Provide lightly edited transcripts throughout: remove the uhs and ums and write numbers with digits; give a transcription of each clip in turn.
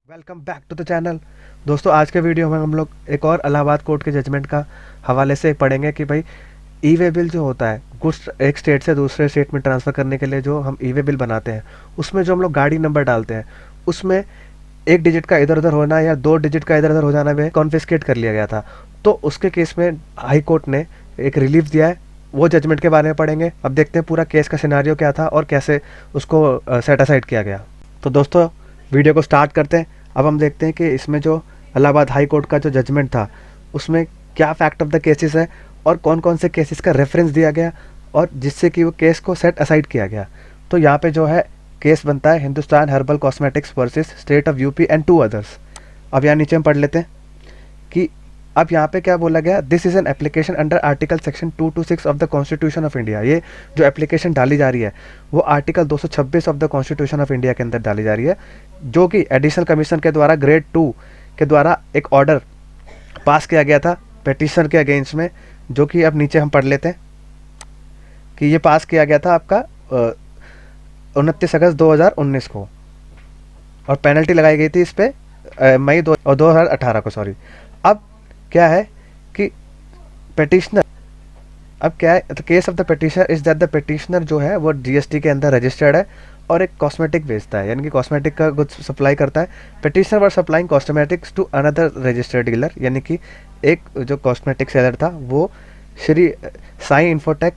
Welcome back to the channel. दोस्तों, आज के वीडियो में हम लोग एक और इलाहाबाद कोर्ट के जजमेंट का हवाले से पढ़ेंगे कि भाई ई वे बिल जो होता है गुड्स एक स्टेट से दूसरे स्टेट में ट्रांसफ़र करने के लिए जो हम ई वे बिल बनाते हैं, उसमें जो हम लोग गाड़ी नंबर डालते हैं, उसमें एक डिजिट का इधर उधर होना या दो डिजिट का इधर उधर हो जाना में कॉन्फिस्केट कर लिया गया था। तो उसके केस में हाई कोर्ट ने एक रिलीफ दिया है। वो जजमेंट के बारे में पढ़ेंगे। अब देखते हैं पूरा केस का सिनारियो क्या था और कैसे उसको सेट असाइड किया गया। तो दोस्तों, वीडियो को स्टार्ट करते हैं। अब हम देखते हैं कि इसमें जो इलाहाबाद हाई कोर्ट का जो जजमेंट था उसमें क्या फैक्ट ऑफ द केसेस है और कौन कौन से केसेस का रेफरेंस दिया गया और जिससे कि वो केस को सेट असाइड किया गया। तो यहाँ पे जो है केस बनता है Hindustan herbal cosmetics versus state of UP and two others. अब यहाँ नीचे हम पढ़ लेते हैं कि अब यहाँ पे क्या बोला गया, this is an application under article section 226 of the constitution of India. ये जो एप्लीकेशन डाली जा रही है वो article 226 of the constitution of India के अंदर डाली जा रही है, जो कि एडिशनल कमीशन के द्वारा ग्रेड 2 के द्वारा एक ऑर्डर पास किया गया था पेटिशनर के अगेंस्ट में, जो कि अब नीचे हम पढ़ लेते हैं कि ये पास किया गया था आपका 29 अगस्त 2019 को और पेनल्टी लगाई गई थी इस पे मई 2018 को, सॉरी। अब क्या है कि पेटिशनर, अब क्या है, the case of the petitioner is that the petitioner जो है वो जीएसटी के अंदर रजिस्टर्ड है और एक कॉस्मेटिक बेचता है, यानी कि कॉस्मेटिक का गुड्स सप्लाई करता है। Petitioner were supplying cosmetics to another registered dealer, यानी कि एक जो कॉस्मेटिक सेलर था वो Shri Sai infotech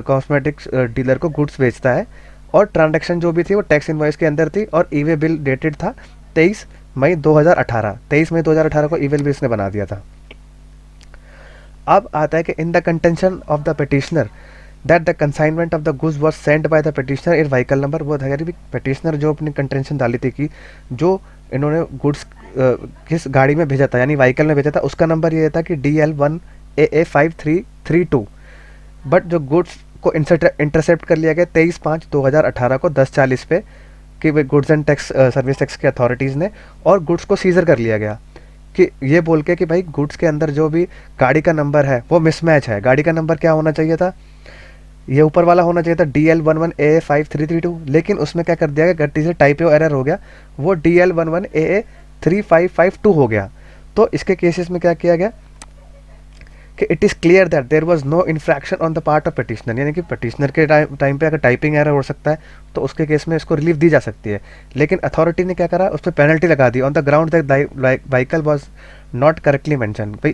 cosmetics dealer को गुड्स बेचता है और ट्रांजैक्शन जो भी थी वो टैक्स इनवॉइस के अंदर थी और ई वे बिल डेटेड था 23 मई 2018 को ई वे बिल इसने बना दिया था। अब आता है कि in the contention of the petitioner that the consignment of the goods was sent by the petitioner in vehicle number. वो था यानी पिटिशनर जो अपनी कंटेंशन डाली थी कि जो इन्होंने गुड्स किस गाड़ी में भेजा था यानी व्हीकल में भेजा था उसका नंबर ये था कि DL1AA5332, बट जो गुड्स को इंटरसेप्ट कर लिया गया 23/5/2018 को 10:40 पे कि भाई goods and tax service tax के अथॉरिटीज़ ने, और गुड्स को सीजर कर लिया गया कि ये बोल के कि भाई गुड्स के अंदर जो भी गाड़ी का नंबर है वो मिसमैच है। गाड़ी का नंबर क्या होना चाहिए था, ये ऊपर वाला होना चाहिए था DL11AA5332, लेकिन उसमें क्या कर दिया गया, गलती से टाइपो एरर हो गया, वो DL11AA3552 हो गया। तो इसके केसेस में क्या किया गया कि it is clear that there was no infraction on the part of petitioner, यानी कि पिटिशनर के टाइम पे अगर टाइपिंग एरर हो सकता है तो उसके केस में इसको रिलीफ दी जा सकती है, लेकिन अथॉरिटी ने क्या करा, उस पर पेनल्टी लगा दी on the ground that vehicle was not correctly mention. भाई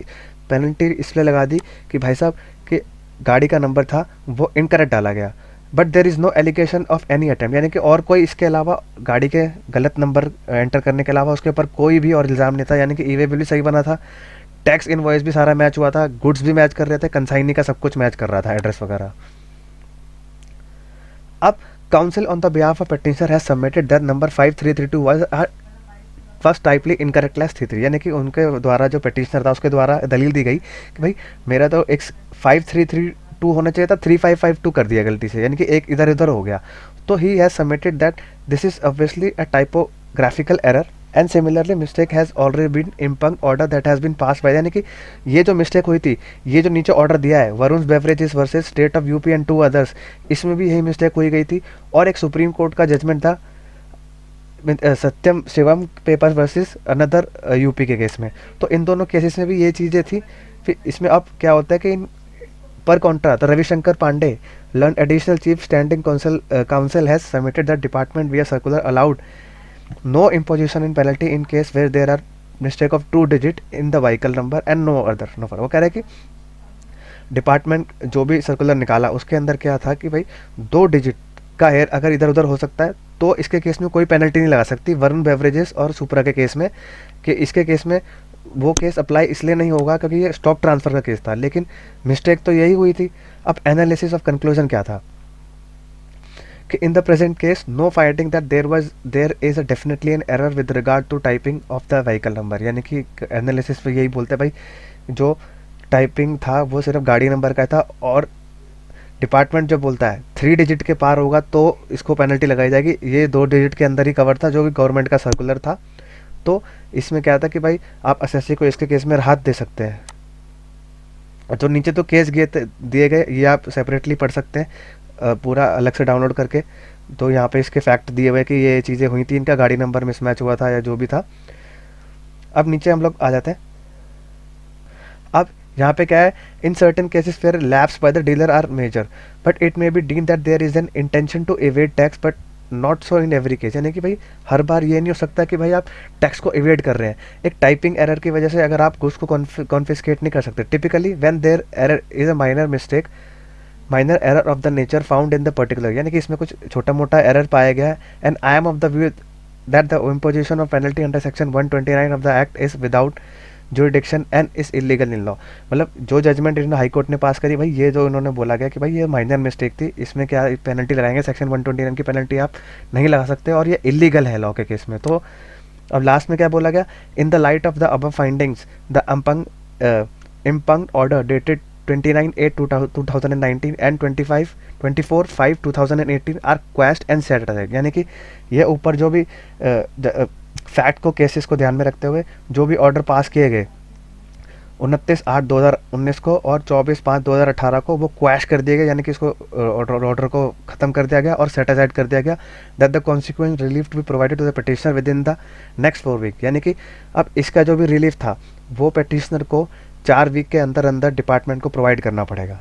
पेनल्टी इसलिए लगा दी कि भाई साहब कि गाड़ी का नंबर था वो इनकरेक्ट डाला गया, but there is no allegation of any attempt, यानी कि और कोई इसके अलावा गाड़ी के गलत नंबर एंटर करने के अलावा उसके ऊपर कोई भी और इल्ज़ाम नहीं था, यानी कि ई वे बिल भी सही बना था, टैक्स इनवॉइस भी सारा मैच हुआ था, गुड्स भी मैच कर रहे थे, कंसाइनी का सब कुछ मैच कर रहा था, एड्रेस वगैरह। अब council on the behalf of petitioner has submitted that number 5332 was first typically incorrect class थी, यानी कि उनके द्वारा जो पेटिशनर था उसके द्वारा दलील दी गई कि भाई मेरा तो एक 5332 होना चाहिए था, 3552 कर दिया गलती से, यानी कि एक इधर उधर हो गया। तो he has submitted that this is obviously a typographical error and similarly mistake has already been impugned order that has been pass by, यानी कि ये जो मिस्टेक हुई थी, ये जो नीचे ऑर्डर दिया है Varun beverages versus state of UP and two others, इसमें भी यही मिस्टेक हुई गई थी और एक सुप्रीम कोर्ट का जजमेंट था Satyam Shivam paper versus another UP के केस में। तो इन दोनों केसेस में भी ये चीज़ें थी। फिर इसमें अब क्या होता है कि इन पर कॉन्ट्रा तो Ravishankar Pandey learned additional chief standing council has submitted that department we are circular allowed no imposition in penalty in case where there are mistake of 2 digit in the vehicle number and no other no further। वो कह रहे हैं कि department जो भी circular निकाला उसके अंदर क्या था कि भाई 2 डिजिट का एयर अगर इधर उधर हो सकता है तो इसके केस में कोई पेनल्टी नहीं लगा सकती वरुण बेवरेजेस और सुपरा के केस में, कि इसके केस में वो केस अप्लाई इसलिए नहीं होगा क्योंकि ये स्टॉक ट्रांसफ़र का केस था, लेकिन मिस्टेक तो यही हुई थी। अब एनालिसिस ऑफ कंक्लूजन क्या था कि in the present case no finding that there is a definitely an error with regard to typing of the vehicle number, यानी कि एनालिसिस में यही बोलते हैं भाई जो टाइपिंग था वो सिर्फ गाड़ी नंबर का था और डिपार्टमेंट जो बोलता है 3 डिजिट के पार होगा तो इसको पेनल्टी लगाई जाएगी, ये 2 डिजिट के अंदर ही कवर था जो कि गवर्नमेंट का सर्कुलर था। तो इसमें क्या था कि भाई आप एसएससी को इसके केस में राहत दे सकते हैं। तो नीचे तो केस दिए गए, ये आप सेपरेटली पढ़ सकते हैं पूरा अलग से डाउनलोड करके। तो यहाँ पे इसके फैक्ट दिए हुए कि ये चीज़ें हुई थी, इनका गाड़ी नंबर मिसमैच हुआ था या जो भी था। अब नीचे हम लोग आ जाते हैं। अब यहाँ पे क्या है, in certain cases fair lapse by the dealer are major but it may be deem that there is an intention to evade tax but not so in every case. यानी कि भाई हर बार ये नहीं हो सकता कि भाई आप टैक्स को एवेड कर रहे हैं। एक टाइपिंग एरर की वजह से अगर आप उसको कॉन्फिस्केट नहीं कर सकते। Typically when there error is a minor mistake, minor error of the nature found in the particular, यानी कि इसमें कुछ छोटा मोटा एरर पाया गया है। And I am of the view that the imposition of penalty under section 129 of the act is without jurisdiction and is illegal in law. मतलब जो जजमेंट इन्होंने हाई कोर्ट ने पास करी, भाई ये जो इन्होंने बोला गया कि भाई ये माइनर मिस्टेक थी, इसमें क्या पेनल्टी लगाएंगे, सेक्शन 129 की पेनल्टी आप नहीं लगा सकते और ये इलीगल है लॉ के केस में। तो अब लास्ट में क्या बोला गया, in the light of the above findings the impugned order dated 29/8/2019 and 24/5/2018 are quashed and set aside. यानी कि ये ऊपर जो भी फैक्ट को केसेस को ध्यान में रखते हुए जो भी ऑर्डर पास किए गए 29/8/2019 को और 24/5/2018 को वो क्वैश कर दिए गए, यानी कि इसको ऑर्डर को ख़त्म कर दिया गया और सेट असाइड कर दिया गया। That the consequence relief to be provided to the petitioner within the next 4 week. यानी कि अब इसका जो भी रिलीफ था वो पिटिशनर को 4 वीक के अंदर अंदर डिपार्टमेंट को प्रोवाइड करना पड़ेगा।